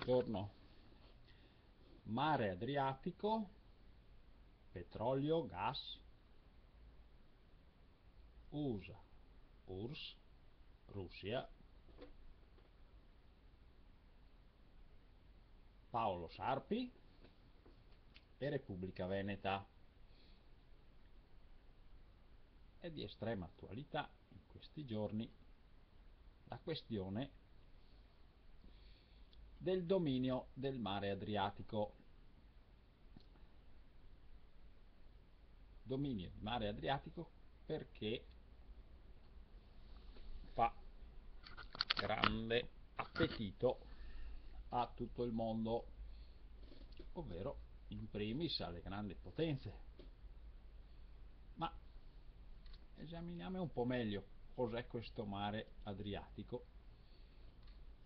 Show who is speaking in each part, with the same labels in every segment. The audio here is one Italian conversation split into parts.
Speaker 1: Buongiorno. Mare Adriatico, petrolio, gas, USA, URSS, Russia, Paolo Sarpi e Repubblica Veneta. È di estrema attualità in questi giorni la questione del dominio del mare Adriatico. Dominio di mare Adriatico perché fa grande appetito a tutto il mondo, ovvero in primis alle grandi potenze. Ma esaminiamo un po' meglio cos'è questo mare Adriatico,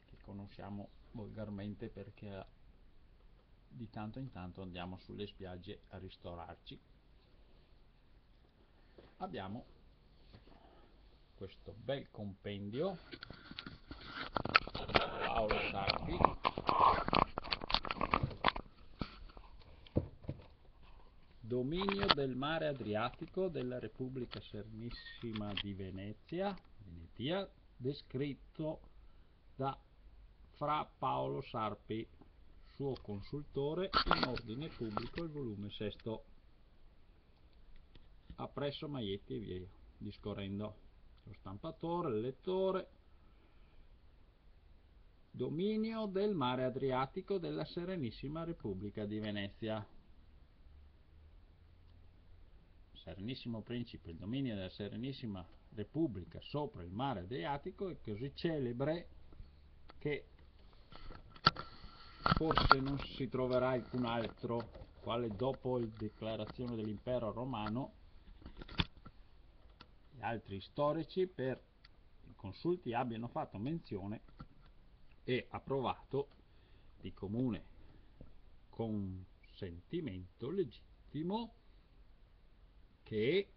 Speaker 1: che conosciamo volgarmente perché di tanto in tanto andiamo sulle spiagge a ristorarci. Abbiamo questo bel compendio Paolo Sarpi, dominio del mare Adriatico della Repubblica Serenissima di Venetia, descritto da Fra Paolo Sarpi, suo consultore in ordine pubblico, il volume 6, appresso Maietti e via discorrendo. Lo stampatore, il lettore. Dominio del mare Adriatico della Serenissima Repubblica di Venezia. Serenissimo Principe, il dominio della Serenissima Repubblica sopra il mare Adriatico è così celebre che forse non si troverà alcun altro quale dopo la dichiarazione dell'impero romano e altri storici per i consulti abbiano fatto menzione e approvato di comune consentimento legittimo che,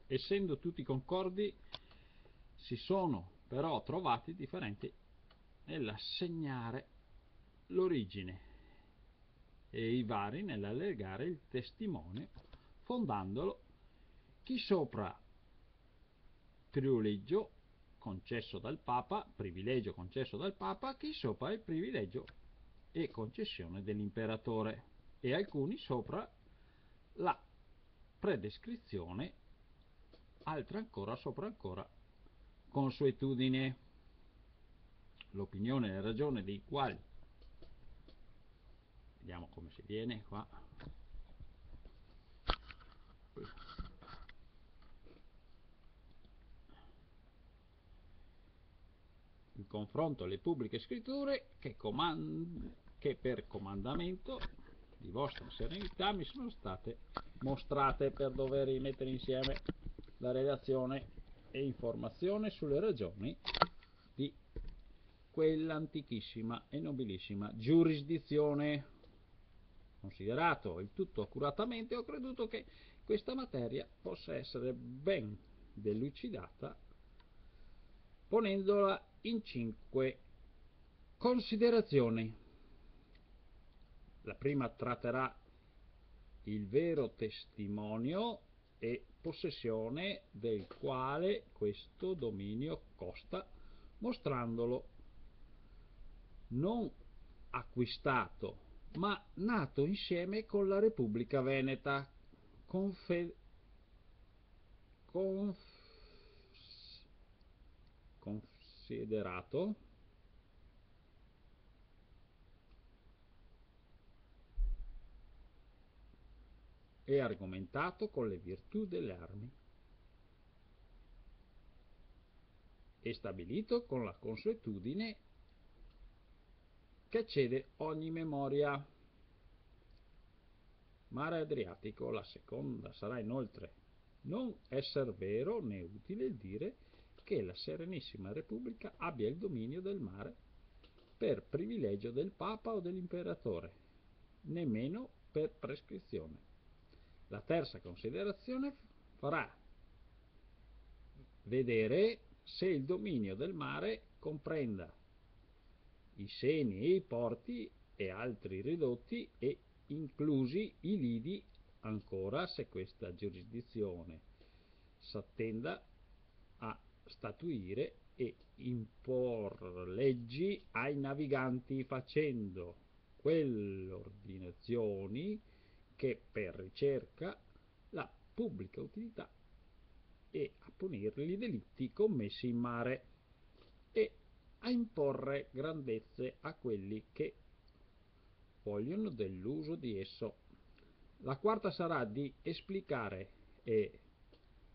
Speaker 1: essendo tutti concordi, si sono però trovati differenti nell'assegnare l'origine e i vari nell'allegare il testimone, fondandolo chi sopra privilegio concesso dal Papa, chi sopra il privilegio e concessione dell'imperatore, e alcuni sopra la predescrizione, altre ancora sopra ancora consuetudine. L'opinione e la ragione dei quali, vediamo come si viene qua, il confronto alle pubbliche scritture che per comandamento di vostra serenità mi sono state mostrate per dover rimettere insieme la relazione e informazione sulle ragioni di quell'antichissima e nobilissima giurisdizione. Considerato il tutto accuratamente, ho creduto che questa materia possa essere ben delucidata ponendola in 5 considerazioni. La prima tratterà il vero testimonio e possessione del quale questo dominio costa, mostrandolo non acquistato ma nato insieme con la Repubblica Veneta, considerato e argomentato con le virtù delle armi e stabilito con la consuetudine che eccede ogni memoria. Mare Adriatico, la seconda sarà inoltre non esser vero né utile il dire che la Serenissima Repubblica abbia il dominio del mare per privilegio del Papa o dell'imperatore, nemmeno per prescrizione. La terza considerazione farà vedere se il dominio del mare comprenda i seni e i porti e altri ridotti, e inclusi i lidi, ancora se questa giurisdizione s'attenda a statuire e impor leggi ai naviganti, facendo quelle ordinazioni che per ricerca la pubblica utilità e a punirli i delitti commessi in mare e a imporre grandezze a quelli che vogliono dell'uso di esso. La quarta sarà di esplicare e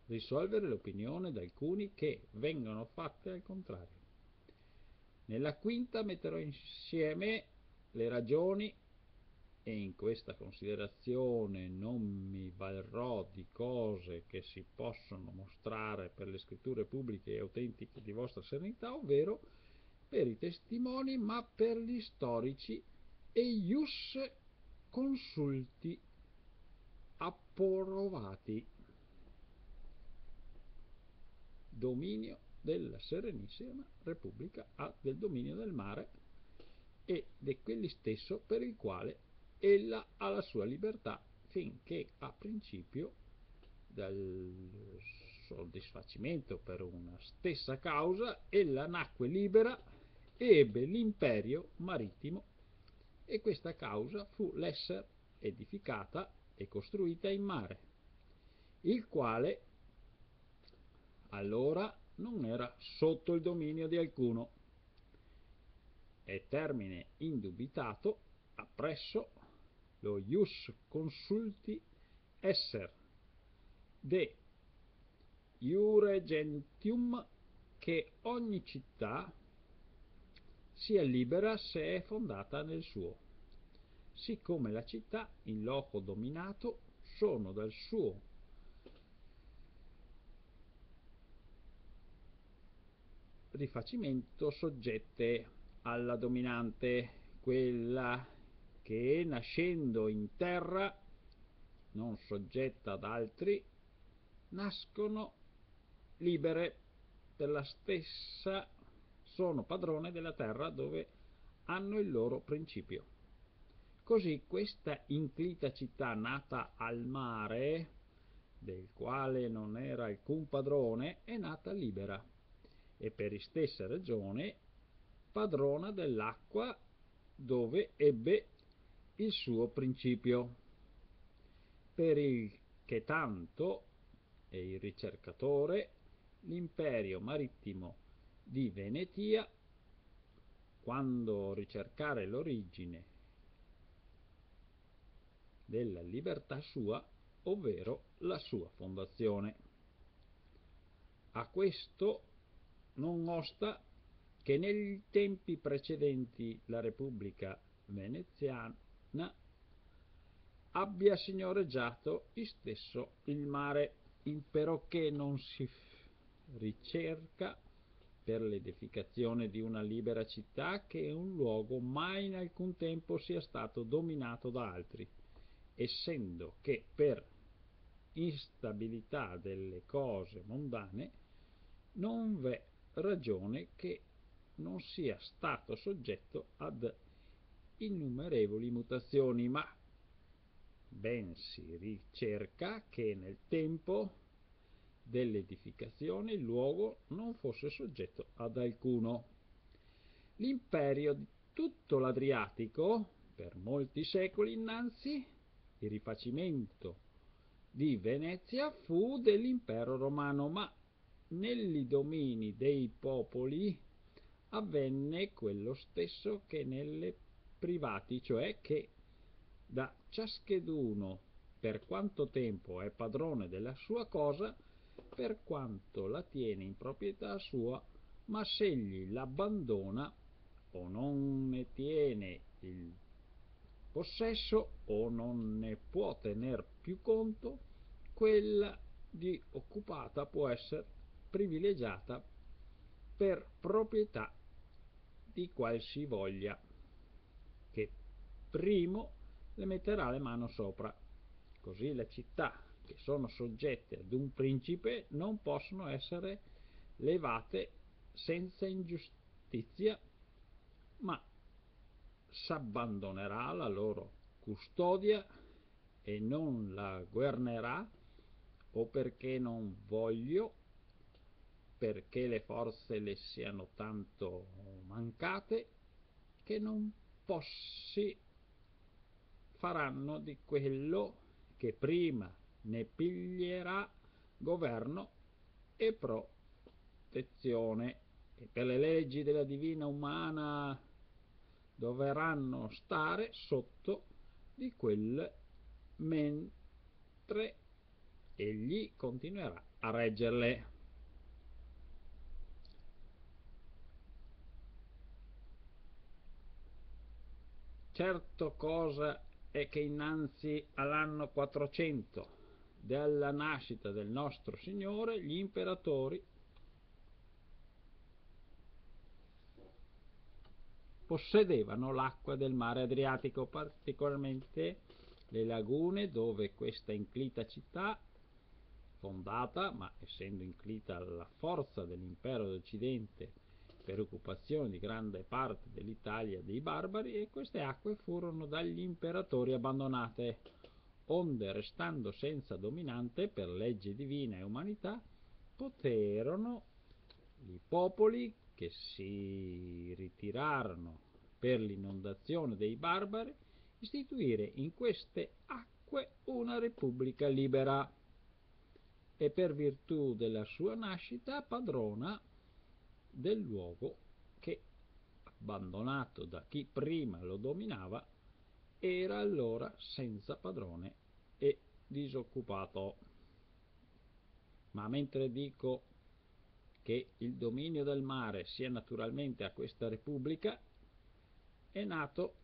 Speaker 1: risolvere l'opinione di alcuni che vengono fatte al contrario. Nella quinta metterò insieme le ragioni, e in questa considerazione non mi valrò di cose che si possono mostrare per le scritture pubbliche e autentiche di vostra serenità, ovvero per i testimoni, ma per gli storici e ius consulti approvati. Dominio della Serenissima Repubblica ha del dominio del mare ed è quelli stesso per il quale ella ha la sua libertà, finché a principio del soddisfacimento per una stessa causa ella nacque libera e ebbe l'imperio marittimo, e questa causa fu l'esser edificata e costruita in mare, il quale allora non era sotto il dominio di alcuno, e termine indubitato appresso lo ius consulti esser de iure gentium, che ogni città sia libera se è fondata nel suo, siccome la città in loco dominato sono dal suo rifacimento soggette alla dominante, quella che nascendo in terra non soggetta ad altri nascono libere per la stessa, sono padrone della terra dove hanno il loro principio. Così questa inclita città nata al mare, del quale non era alcun padrone, è nata libera, e per istessa ragione padrona dell'acqua dove ebbe il suo principio, per il che tanto è il ricercatore l'imperio marittimo di Venetia, quando ricercare l'origine della libertà sua, ovvero la sua fondazione. A questo non osta che negli tempi precedenti la Repubblica veneziana abbia signoreggiato istesso il mare, imperché non si ricerca per l'edificazione di una libera città che un luogo mai in alcun tempo sia stato dominato da altri, essendo che per instabilità delle cose mondane non v'è ragione che non sia stato soggetto ad innumerevoli mutazioni, ma ben si ricerca che nel tempo dell'edificazione il luogo non fosse soggetto ad alcuno. L'imperio di tutto l'Adriatico, per molti secoli innanzi, il rifacimento di Venezia fu dell'impero romano, ma negli domini dei popoli avvenne quello stesso che nelle privati, cioè che da ciascheduno per quanto tempo è padrone della sua cosa, per quanto la tiene in proprietà sua, ma s'egli l'abbandona o non ne tiene il possesso o non ne può tener più conto, quella di occupata può essere privilegiata per proprietà di qualsivoglia, che primo le metterà le mani sopra. Così le città che sono soggette ad un principe non possono essere levate senza ingiustizia, ma s'abbandonerà la loro custodia e non la guernerà, o perché non voglio, perché le forze le siano tanto mancate che non possi faranno di quello che prima ne piglierà governo e protezione, e per le leggi della divina umana dovranno stare sotto di quel, mentre egli continuerà a reggerle. Certo cosa è che innanzi all'anno 400 della nascita del nostro Signore, gli imperatori possedevano l'acqua del mare Adriatico, particolarmente le lagune dove questa inclita città, fondata, ma essendo inclita alla forza dell'impero d'Occidente per occupazione di grande parte dell'Italia dei barbari, e queste acque furono dagli imperatori abbandonate, onde restando senza dominante per legge divina e umanità, poterono i popoli che si ritirarono per l'inondazione dei barbari istituire in queste acque una repubblica libera, e per virtù della sua nascita padrona del luogo che, abbandonato da chi prima lo dominava, era allora senza padrone e disoccupato. Ma mentre dico che il dominio del mare sia naturalmente a questa repubblica, è nato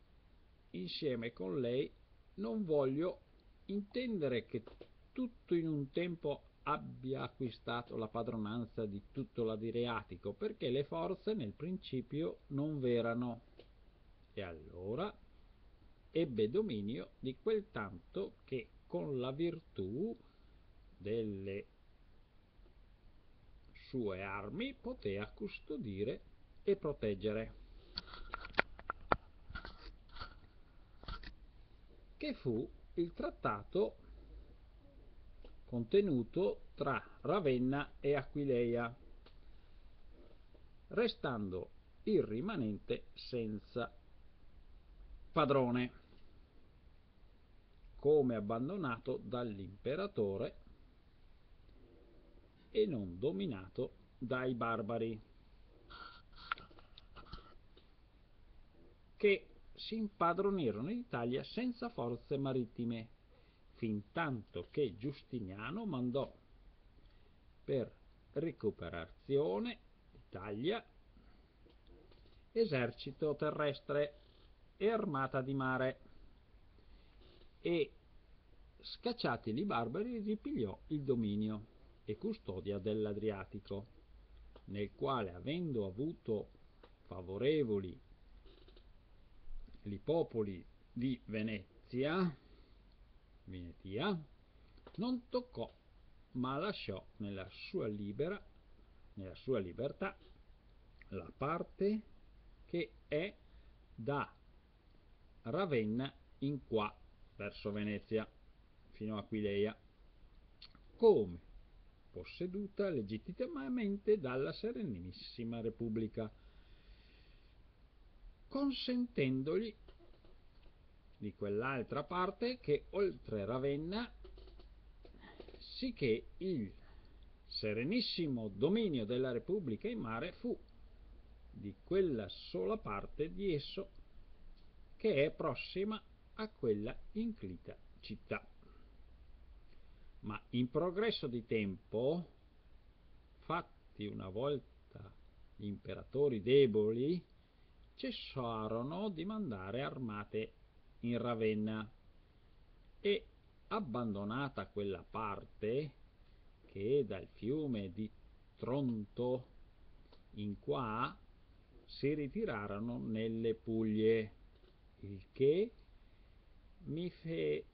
Speaker 1: insieme con lei, non voglio intendere che tutto in un tempo abbia acquistato la padronanza di tutto l'Adriatico, perché le forze nel principio non v'erano, e allora ebbe dominio di quel tanto che con la virtù delle sue armi potea custodire e proteggere, che fu il trattato contenuto tra Ravenna e Aquileia, restando il rimanente senza padrone, come abbandonato dall'imperatore e non dominato dai barbari, che si impadronirono in Italia senza forze marittime, fin tanto che Giustiniano mandò per recuperazione d'Italia esercito terrestre e armata di mare, e scacciati i barbari ripigliò il dominio e custodia dell'Adriatico, nel quale, avendo avuto favorevoli i popoli di Venetia, non toccò, ma lasciò nella sua libertà la parte che è da Ravenna in qua verso Venezia fino a Aquileia, come posseduta legittimamente dalla Serenissima Repubblica, consentendogli di quell'altra parte che oltre Ravenna, sicché il serenissimo dominio della Repubblica in mare fu di quella sola parte di esso che è prossima a quella inclita città. Ma in progresso di tempo, fatti una volta gli imperatori deboli, cessarono di mandare armate in Ravenna, e abbandonata quella parte che dal fiume di Tronto in qua si ritirarono nelle Puglie, il che mi fe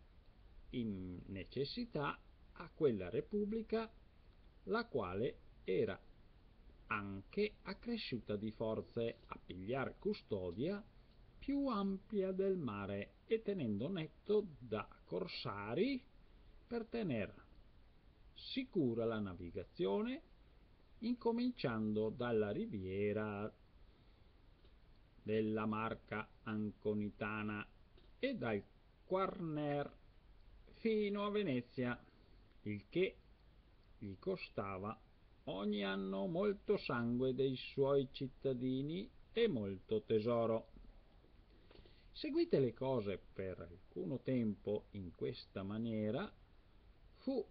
Speaker 1: in necessità a quella repubblica, la quale era anche accresciuta di forze, a pigliar custodia più ampia del mare e tenendo netto da corsari per tenere sicura la navigazione, incominciando dalla riviera della Marca Anconitana e dal Quarner fino a Venezia, il che gli costava ogni anno molto sangue dei suoi cittadini e molto tesoro. Seguite le cose per alcun tempo in questa maniera, fu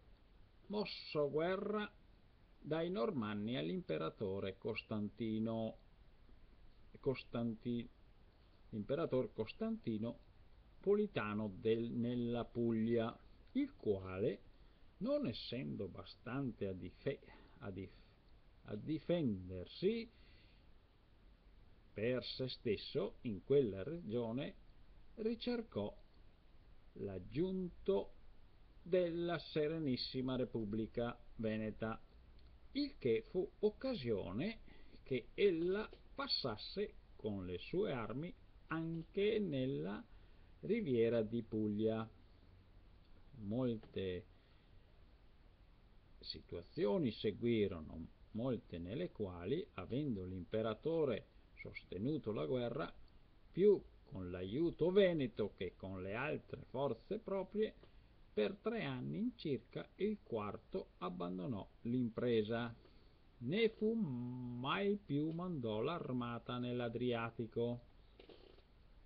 Speaker 1: mosso guerra dai Normanni all'imperatore l'imperatore Costantino Politano nella Puglia, il quale, non essendo bastante a difendersi per se stesso in quella regione, ricercò l'aggiunto della Serenissima Repubblica Veneta, il che fu occasione che ella passasse con le sue armi anche nella riviera di Puglia. Molte situazioni seguirono, molte nelle quali, avendo l'imperatore sostenuto la guerra più con l'aiuto veneto che con le altre forze proprie, per 3 anni circa il quarto abbandonò l'impresa, né fu mai più mandò l'armata nell'Adriatico,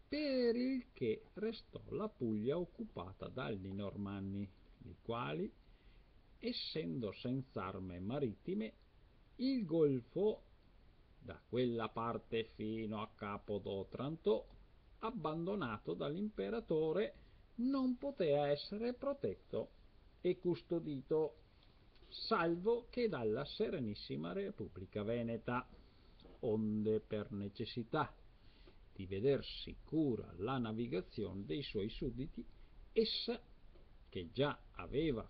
Speaker 1: per il che restò la Puglia occupata dagli Normanni, i quali, essendo senza armi marittime, il golfo da quella parte fino a Capo d'Otranto, abbandonato dall'imperatore, non poteva essere protetto e custodito, salvo che dalla Serenissima Repubblica Veneta, onde per necessità di veder sicura la navigazione dei suoi sudditi, essa, che già aveva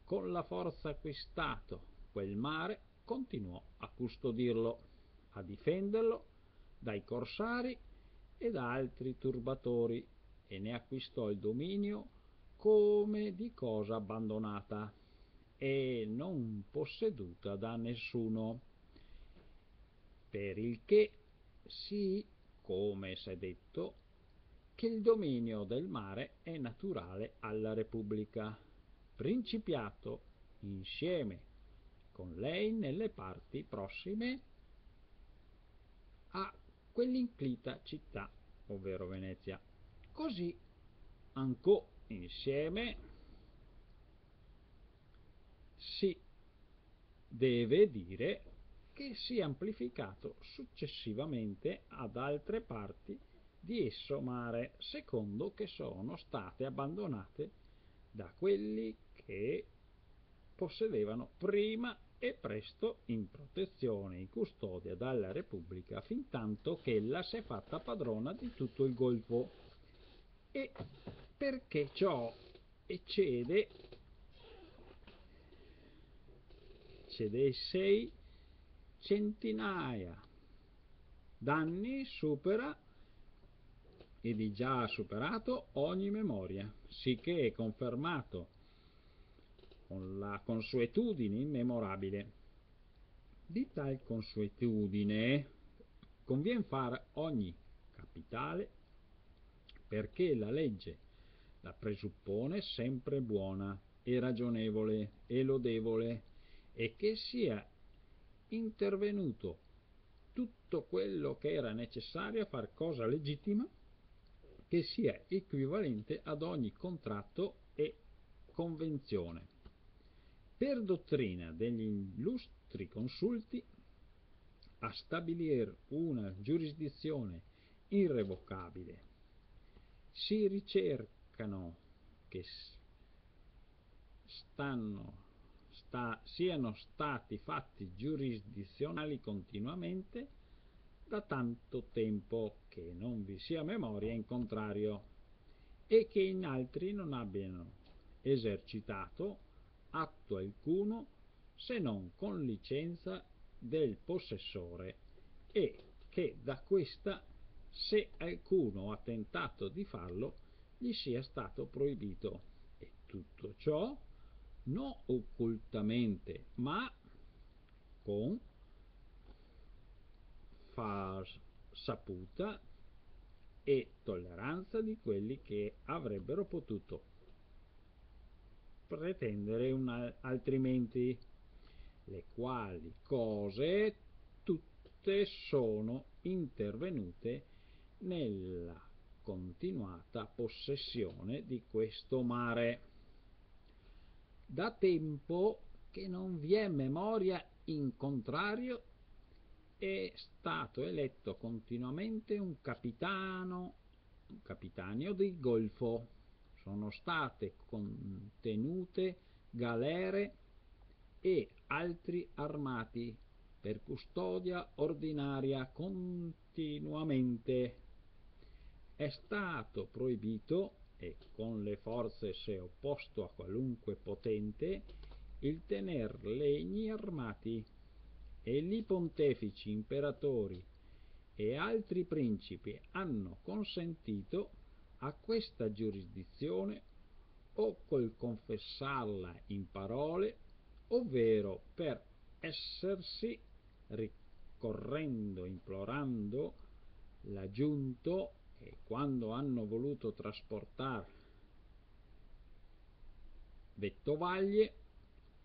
Speaker 1: con la forza acquistato quel mare, continuò a custodirlo, a difenderlo dai corsari e da altri turbatori, e ne acquistò il dominio come di cosa abbandonata e non posseduta da nessuno, per il che sì, come s'è detto, che il dominio del mare è naturale alla Repubblica, principiato insieme con lei nelle parti prossime a quell'inclita città, ovvero Venezia. Così ancò insieme si deve dire che si è amplificato successivamente ad altre parti di esso mare, secondo che sono state abbandonate da quelli che possedevano prima e presto in protezione e in custodia dalla Repubblica, fin tanto che ella si è fatta padrona di tutto il Golfo, e perché ciò eccede dei 6 centinaia d'anni, supera e di già ha superato ogni memoria, sicché è confermato con la consuetudine immemorabile. Di tal consuetudine convien far ogni capitale, perché la legge la presuppone sempre buona e ragionevole e lodevole, e che sia intervenuto tutto quello che era necessario a far cosa legittima, che sia equivalente ad ogni contratto e convenzione, per dottrina degli illustri consulti, a stabilire una giurisdizione irrevocabile. Si ricercano che siano stati fatti giurisdizionali continuamente da tanto tempo che non vi sia memoria in contrario, e che in altri non abbiano esercitato atto alcuno se non con licenza del possessore, e che da questa se alcuno ha tentato di farlo, gli sia stato proibito. E tutto ciò non occultamente, ma con saputa e tolleranza di quelli che avrebbero potuto pretendere altrimenti, le quali cose tutte sono intervenute nella continuata possessione di questo mare. Da tempo che non vi è memoria in contrario, è stato eletto continuamente un capitanio del Golfo. Sono state contenute galere e altri armati per custodia ordinaria continuamente. È stato proibito, e con le forze si è opposto a qualunque potente, il tener legni armati, e i pontefici, imperatori e altri principi hanno consentito a questa giurisdizione o col confessarla in parole, ovvero per essersi ricorrendo, implorando l'aggiunto, e quando hanno voluto trasportare vettovaglie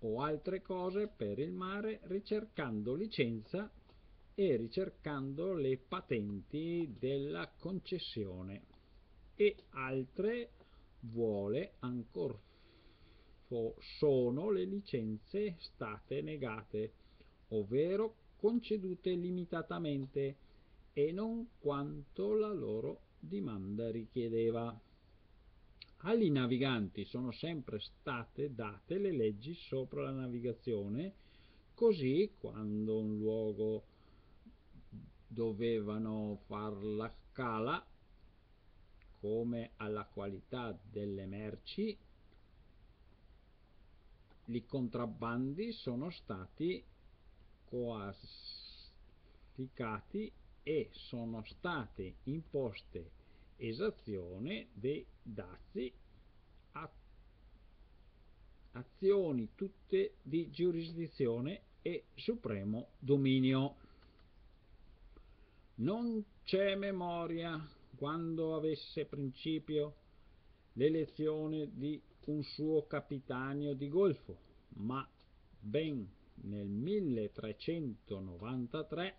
Speaker 1: o altre cose per il mare, ricercando licenza e ricercando le patenti della concessione, e altre vuole ancora sono le licenze state negate, ovvero concedute limitatamente e non quanto la loro dimanda richiedeva. Agli naviganti sono sempre state date le leggi sopra la navigazione, così quando un luogo dovevano far la scala, come alla qualità delle merci, i contrabbandi sono stati coasficati e sono state imposte esazione dei dazi, azioni tutte di giurisdizione e supremo dominio. Non c'è memoria quando avesse principio l'elezione di un suo capitanio di golfo, ma ben nel 1393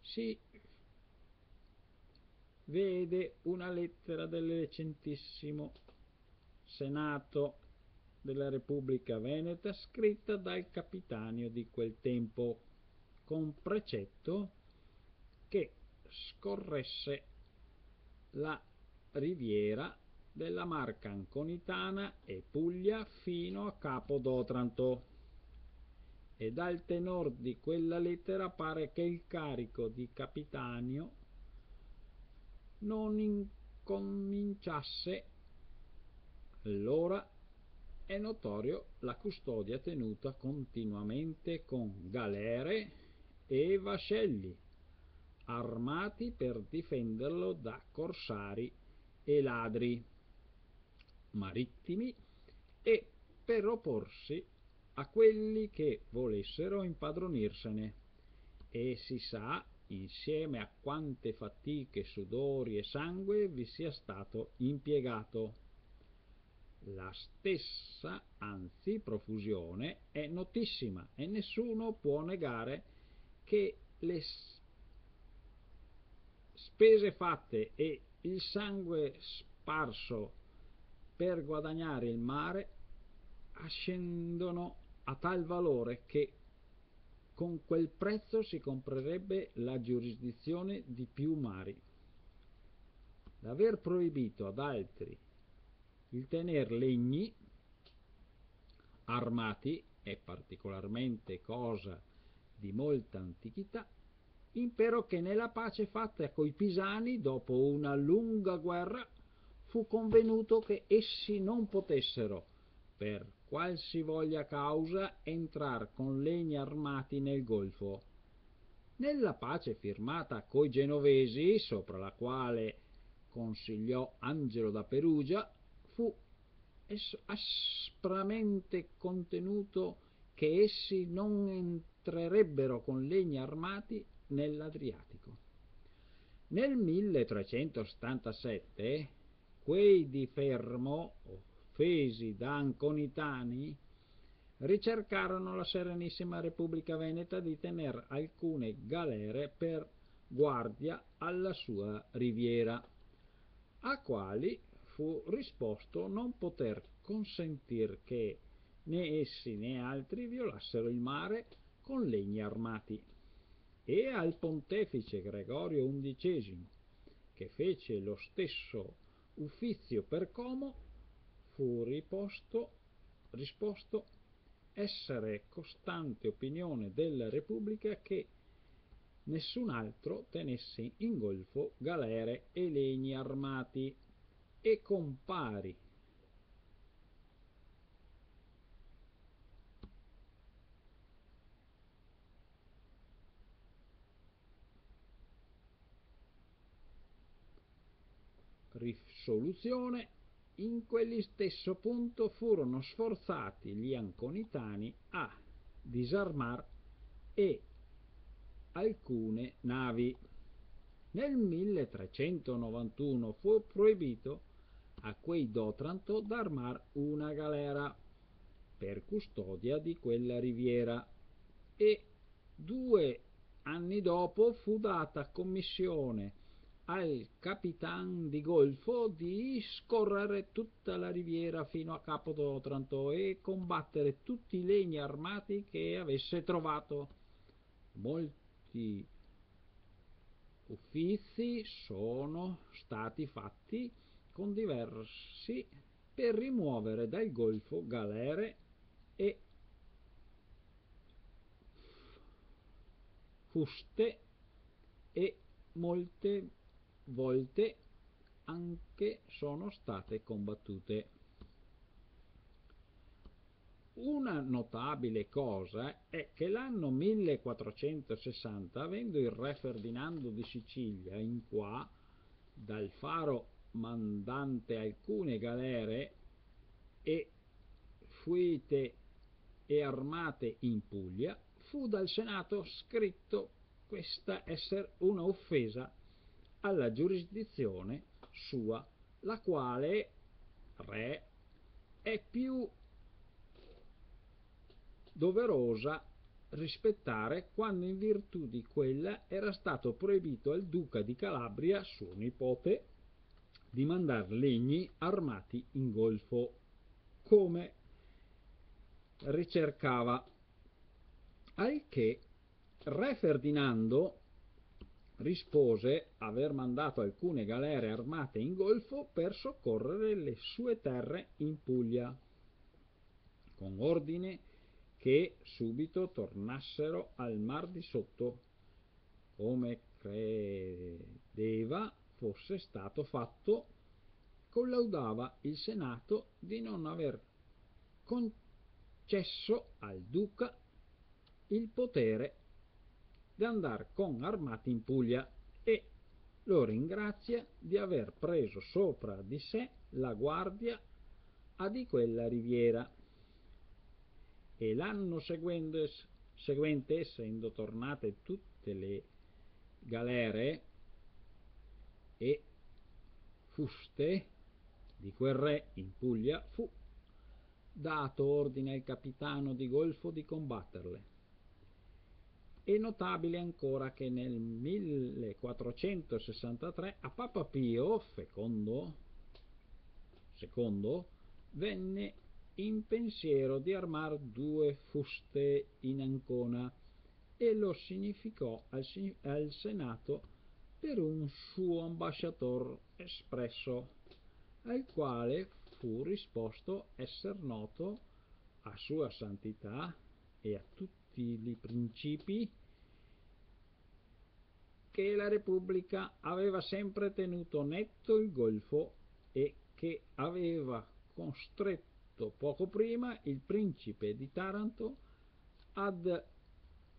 Speaker 1: si vede una lettera del recentissimo Senato della Repubblica Veneta scritta dal capitanio di quel tempo, con precetto che scorresse la riviera della Marca Anconitana e Puglia fino a Capo d'Otranto, e dal tenor di quella lettera pare che il carico di capitanio non incominciasse allora. È notorio la custodia tenuta continuamente con galere e vascelli armati per difenderlo da corsari e ladri marittimi e per opporsi a quelli che volessero impadronirsene, e si sa insieme a quante fatiche, sudori e sangue vi sia stato impiegato. La stessa, anzi profusione, è notissima e nessuno può negare che le spese fatte e il sangue sparso per guadagnare il mare ascendono a tal valore che con quel prezzo si comprerebbe la giurisdizione di più mari. L'aver proibito ad altri il tener legni armati è particolarmente cosa di molta antichità, impero che nella pace fatta coi Pisani, dopo una lunga guerra, fu convenuto che essi non potessero, per qualsivoglia causa, entrar con legni armati nel Golfo, Nella pace firmata coi genovesi, sopra la quale consigliò Angelo da Perugia, fu aspramente contenuto che essi non entrerebbero con legni armati nell'Adriatico. Nel 1377 quei di Fermo, offesi da Anconitani, ricercarono la Serenissima Repubblica Veneta di tener alcune galere per guardia alla sua riviera, a quali fu risposto non poter consentir che né essi né altri violassero il mare con legni armati, e al pontefice Gregorio XI, che fece lo stesso uffizio per Como, fu risposto essere costante opinione della Repubblica che nessun altro tenesse in golfo galere e legni armati, e con pari risoluzione in quegli stesso punto furono sforzati gli anconitani a disarmar e alcune navi. Nel 1391 fu proibito a quei d'Otranto d'armar una galera per custodia di quella riviera, e 2 anni dopo fu data commissione al capitan di golfo di scorrere tutta la riviera fino a Capo d'Otranto e combattere tutti i legni armati che avesse trovato. Molti uffizi sono stati fatti con diversi per rimuovere dal golfo galere e fuste, e molte volte anche sono state combattute. Una notabile cosa è che l'anno 1460, avendo il re Ferdinando di Sicilia in qua dal faro mandante alcune galere e fuite e armate in Puglia, fu dal Senato scritto questa essere una offesa alla giurisdizione sua, la quale re è più doverosa rispettare, quando in virtù di quella era stato proibito al duca di Calabria, suo nipote, di mandar legni armati in golfo, come ricercava, al che re Ferdinando rispose aver mandato alcune galere armate in golfo per soccorrere le sue terre in Puglia, con ordine che subito tornassero al mar di sotto, come credeva fosse stato fatto. Collaudava il Senato di non aver concesso al duca il potere di andare con armati in Puglia, e lo ringrazia di aver preso sopra di sé la guardia a di quella riviera. E l'anno seguente, essendo tornate tutte le galere e fuste di quel re in Puglia, fu dato ordine al capitano di golfo di combatterle. È notabile ancora che nel 1463 a Papa Pio II venne in pensiero di armar 2 fuste in Ancona, e lo significò al Senato per un suo ambasciator espresso, al quale fu risposto esser noto a Sua Santità e a tutti i principi che la Repubblica aveva sempre tenuto netto il golfo, e che aveva costretto poco prima il principe di Taranto ad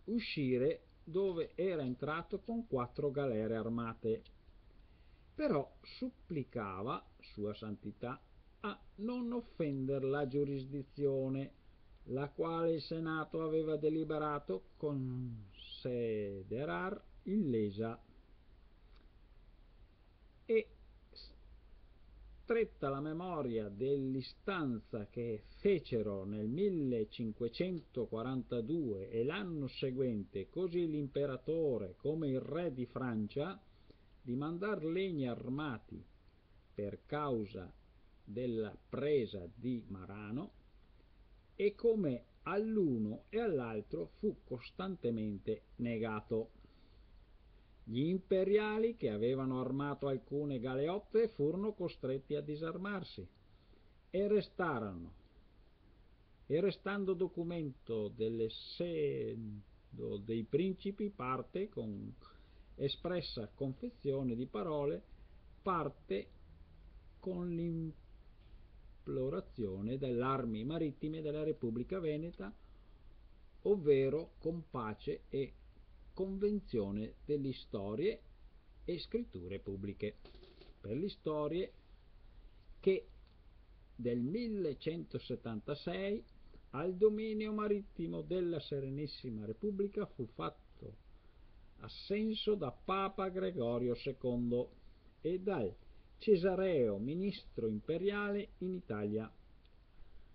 Speaker 1: uscire dove era entrato con 4 galere armate, però supplicava Sua Santità a non offender la giurisdizione, la quale il Senato aveva deliberato considerar illesa, e stretta la memoria dell'istanza che fecero nel 1542 e l'anno seguente così l'imperatore come il re di Francia di mandar legni armati per causa della presa di Marano, e come all'uno e all'altro fu costantemente negato. Gli imperiali, che avevano armato alcune galeotte, furono costretti a disarmarsi e restando documento dei principi, parte con espressa confezione di parole, parte con l'implorazione delle armi marittime della Repubblica Veneta, ovvero con pace e convenzione delle storie e scritture pubbliche. Per le storie che del 1176 al dominio marittimo della Serenissima Repubblica fu fatto assenso da Papa Gregorio II e dal Cesareo ministro imperiale in Italia,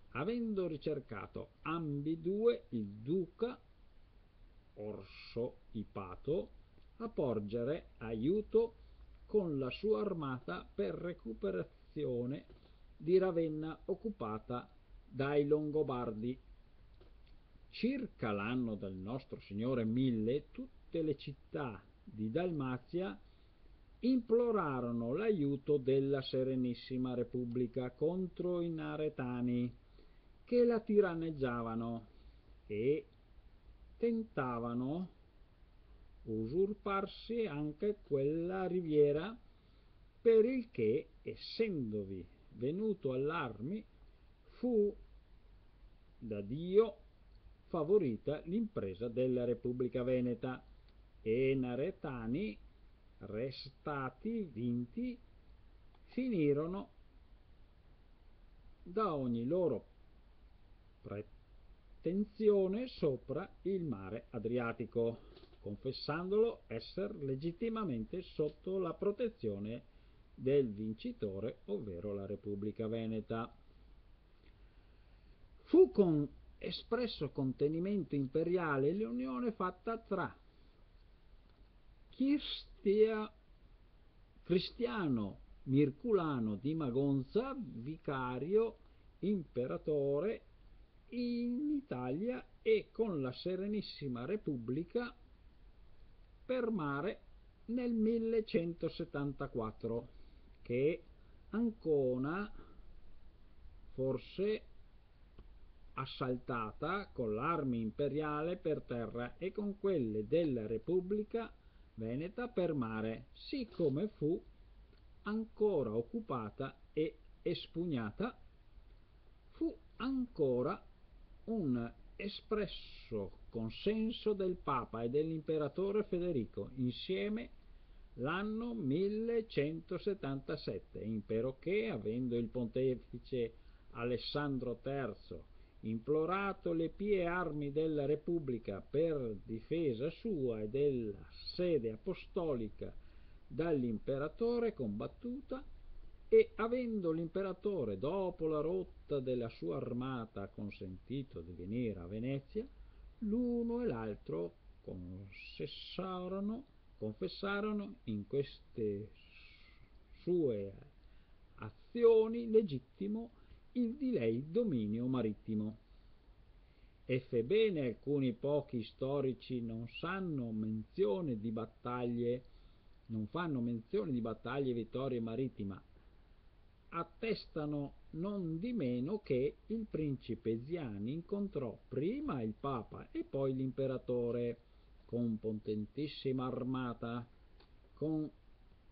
Speaker 1: avendo ricercato ambidue il duca Orso Ipato a porgere aiuto con la sua armata per recuperazione di Ravenna occupata dai Longobardi. Circa l'anno del nostro Signore 1000, tutte le città di Dalmazia implorarono l'aiuto della Serenissima Repubblica contro i naretani che la tiranneggiavano e tentavano usurparsi anche quella riviera, per il che, essendovi venuto all'armi, fu da Dio favorita l'impresa della Repubblica Veneta, e naretani, restati vinti, finirono da ogni loro pretensione sopra il mare Adriatico, confessandolo esser legittimamente sotto la protezione del vincitore, ovvero la Repubblica Veneta. Fu con espresso contenimento imperiale l'unione fatta tra Cristiano Mirculano di Magonza, vicario imperatore in Italia, e con la Serenissima Repubblica per mare nel 1174, che Ancona forse assaltata con l'armi imperiale per terra e con quelle della Repubblica Veneta per mare, siccome fu ancora occupata e espugnata, fu ancora un espresso consenso del Papa e dell'imperatore Federico insieme l'anno 1177, impero che, avendo il pontefice Alessandro III implorato le pie armi della Repubblica per difesa sua e della sede apostolica dall'imperatore combattuta, e avendo l'imperatore dopo la rotta della sua armata consentito di venire a Venezia, l'uno e l'altro confessarono in queste sue azioni legittimo il di lei dominio marittimo. E febbene alcuni pochi storici non fanno menzione di battaglie e vittorie marittime, attestano non di meno che il principe Ziani incontrò prima il Papa e poi l'imperatore con potentissima armata, con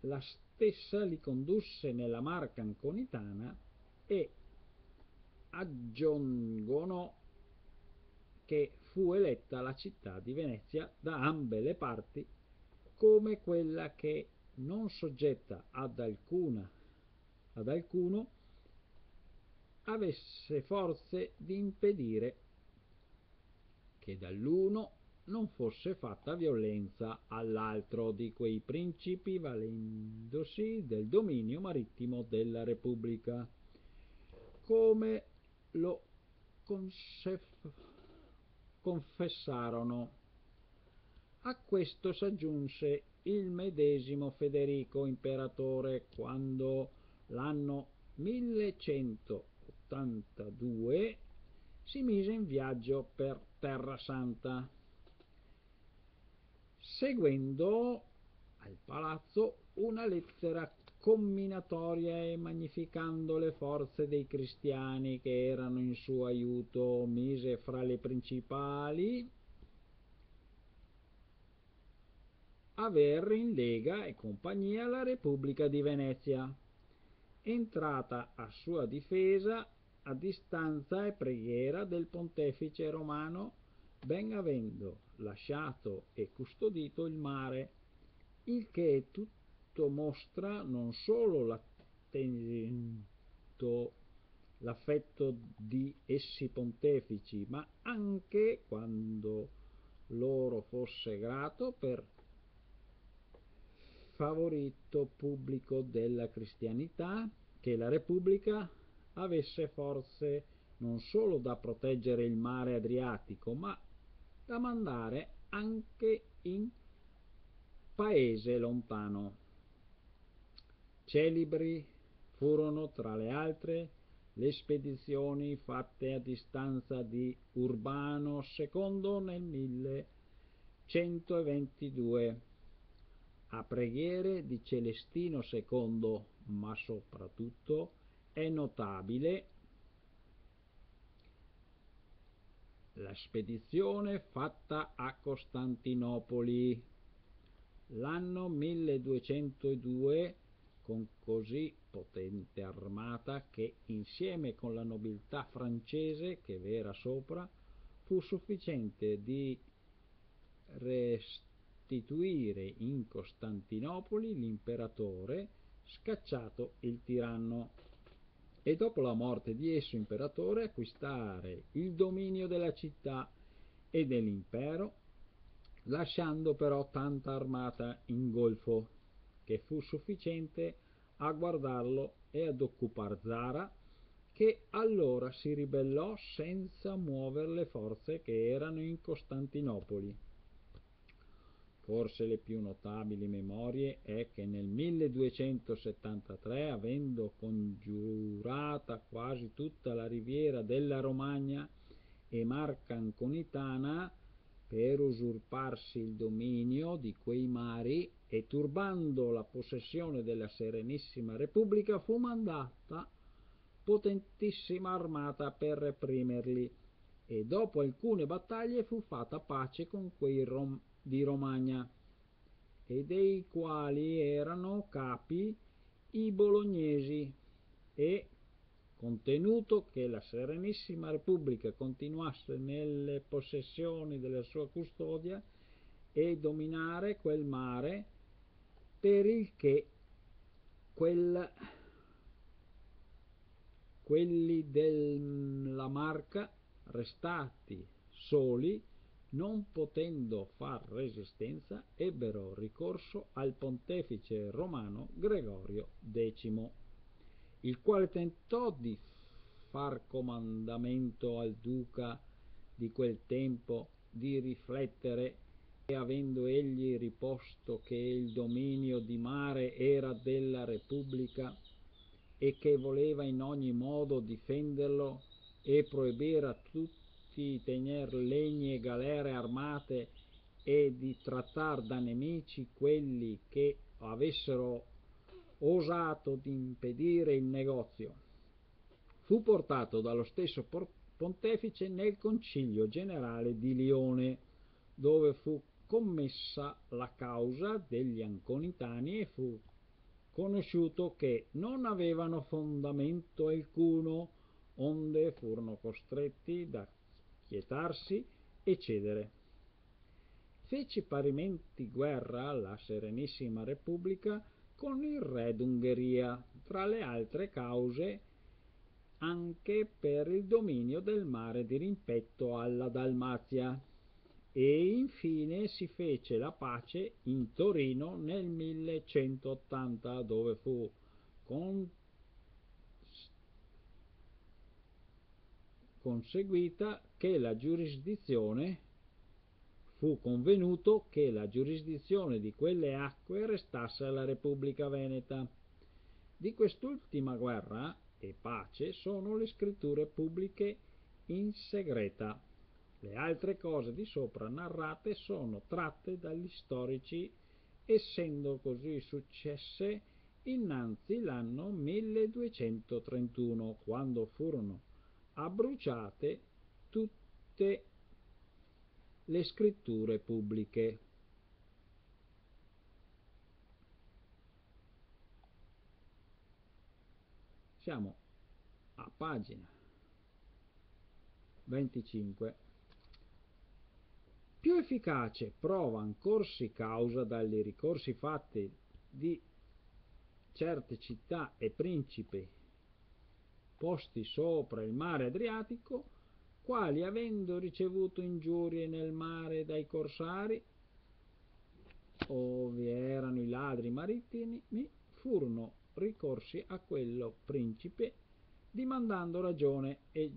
Speaker 1: la stessa li condusse nella Marca Anconitana, e aggiungono che fu eletta la città di Venezia da ambe le parti come quella che, non soggetta ad alcuno, avesse forze di impedire che dall'uno non fosse fatta violenza all'altro di quei principi, valendosi del dominio marittimo della Repubblica, come lo confessarono. A questo s'aggiunse il medesimo Federico imperatore quando l'anno 1182 si mise in viaggio per Terra Santa, seguendo al palazzo una lettera comminatoria e magnificando le forze dei cristiani che erano in suo aiuto, mise fra le principali aver in lega e compagnia la Repubblica di Venezia, entrata a sua difesa a distanza e preghiera del pontefice romano, ben avendo lasciato e custodito il mare, il che tutto mostra non solo l'affetto di essi pontefici, ma anche, quando loro fosse grato, per favorito pubblico della cristianità, che la Repubblica avesse forze non solo da proteggere il mare Adriatico, ma da mandare anche in paese lontano. Celebri furono, tra le altre, le spedizioni fatte a distanza di Urbano II nel 1122, a preghiere di Celestino II, ma soprattutto è notabile la spedizione fatta a Costantinopoli l'anno 1202, con così potente armata che, insieme con la nobiltà francese che v'era sopra, fu sufficiente di restituire in Costantinopoli l'imperatore, scacciato il tiranno, e dopo la morte di esso imperatore acquistare il dominio della città e dell'impero, lasciando però tanta armata in golfo che fu sufficiente a guardarlo e ad occupar Zara, che allora si ribellò senza muovere le forze che erano in Costantinopoli. Forse le più notabili memorie è che nel 1273, avendo congiurata quasi tutta la riviera della Romagna e Marca Anconitana per usurparsi il dominio di quei mari e turbando la possessione della Serenissima Repubblica, fu mandata potentissima armata per reprimerli, e dopo alcune battaglie fu fatta pace con quei di Romagna, e dei quali erano capi i bolognesi, e contenuto che la Serenissima Repubblica continuasse nelle possessioni della sua custodia e dominare quel mare, per il che quelli della Marca, restati soli, non potendo far resistenza, ebbero ricorso al pontefice romano Gregorio X, il quale tentò di far comandamento al duca di quel tempo di riflettere, e avendo egli riposto che il dominio di mare era della Repubblica e che voleva in ogni modo difenderlo, e proibire a tutti tener legni e galere armate e di trattar da nemici quelli che avessero osato di impedire il negozio, fu portato dallo stesso pontefice nel concilio generale di Lione, dove fu commessa la causa degli Anconitani, e fu conosciuto che non avevano fondamento alcuno, onde furono costretti da quietarsi e cedere. Fece parimenti guerra alla Serenissima Repubblica con il re d'Ungheria, tra le altre cause anche per il dominio del mare di rimpetto alla Dalmazia, e infine si fece la pace in Torino nel 1180, dove fu conseguita che la giurisdizione fu convenuto che la giurisdizione di quelle acque restasse alla Repubblica Veneta. Di quest'ultima guerra e pace sono le scritture pubbliche in segreta. Le altre cose di sopra narrate sono tratte dagli storici, essendo così successe innanzi l'anno 1231, quando furono abbruciate tutte le scritture pubbliche. Siamo a pagina 25. Più efficace prova ancorsi causa dagli ricorsi fatti di certe città e principi posti sopra il mare Adriatico, quali, avendo ricevuto ingiurie nel mare dai corsari, ove erano i ladri marittimi, furono ricorsi a quello principe dimandando ragione e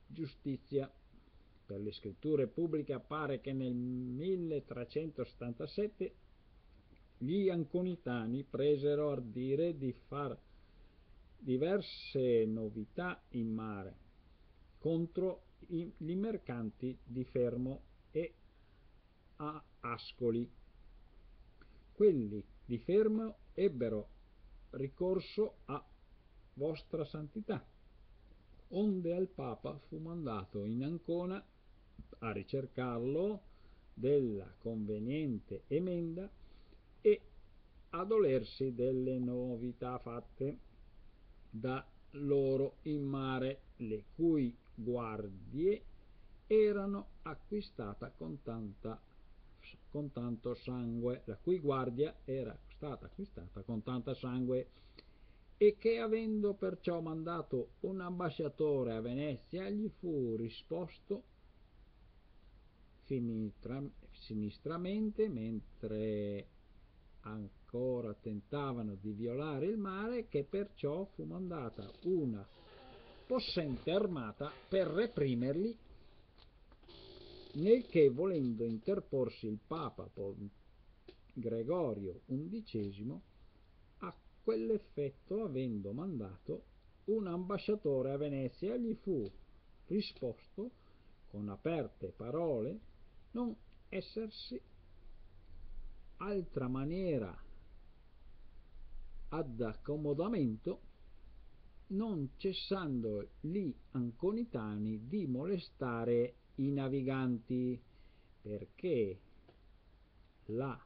Speaker 1: giustizia. Per le scritture pubbliche appare che nel 1377 gli anconitani presero ardire di far diverse novità in mare contro gli mercanti di Fermo e a Ascoli. Quelli di Fermo ebbero ricorso a vostra santità, onde al Papa fu mandato in Ancona a ricercarlo della conveniente emenda e a dolersi delle novità fatte da loro in mare, le cui guardie erano acquistata con tanto sangue, la cui guardia era stata acquistata con tanto sangue, e che, avendo perciò mandato un ambasciatore a Venezia, gli fu risposto sinistramente, mentre ancora tentavano di violare il mare, che perciò fu mandata una possente armata per reprimerli, nel che, volendo interporsi il Papa Gregorio XI, a quell'effetto, avendo mandato un ambasciatore a Venezia, gli fu risposto con aperte parole non essersi altra maniera ad accomodamento, non cessando gli anconitani di molestare i naviganti, perché la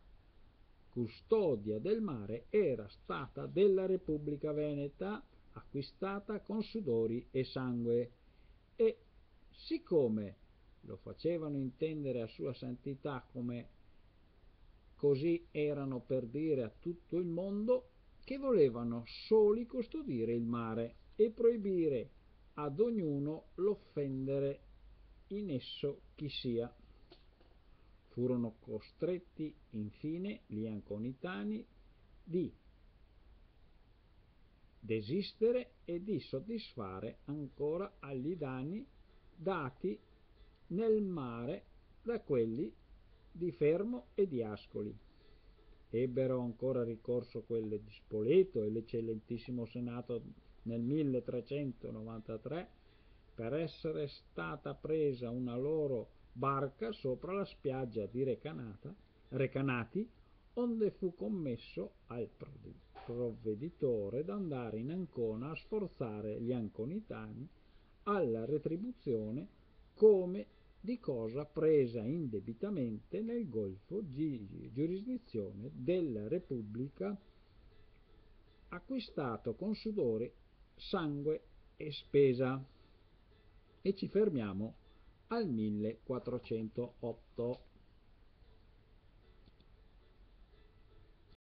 Speaker 1: custodia del mare era stata della Repubblica Veneta, acquistata con sudori e sangue, e siccome lo facevano intendere a Sua Santità come così erano per dire a tutto il mondo che volevano soli custodire il mare e proibire ad ognuno l'offendere in esso chi sia. Furono costretti infine gli anconitani di desistere e di soddisfare ancora agli danni dati nel mare da quelli di Fermo e di Ascoli. Ebbero ancora ricorso quelle di Spoleto e l'eccellentissimo Senato nel 1393 per essere stata presa una loro barca sopra la spiaggia di Recanati, onde fu commesso al provveditore d'andare in Ancona a sforzare gli anconitani alla retribuzione come di cosa presa indebitamente nel golfo di giurisdizione della Repubblica, acquistato con sudore, sangue e spesa. E ci fermiamo al 1408.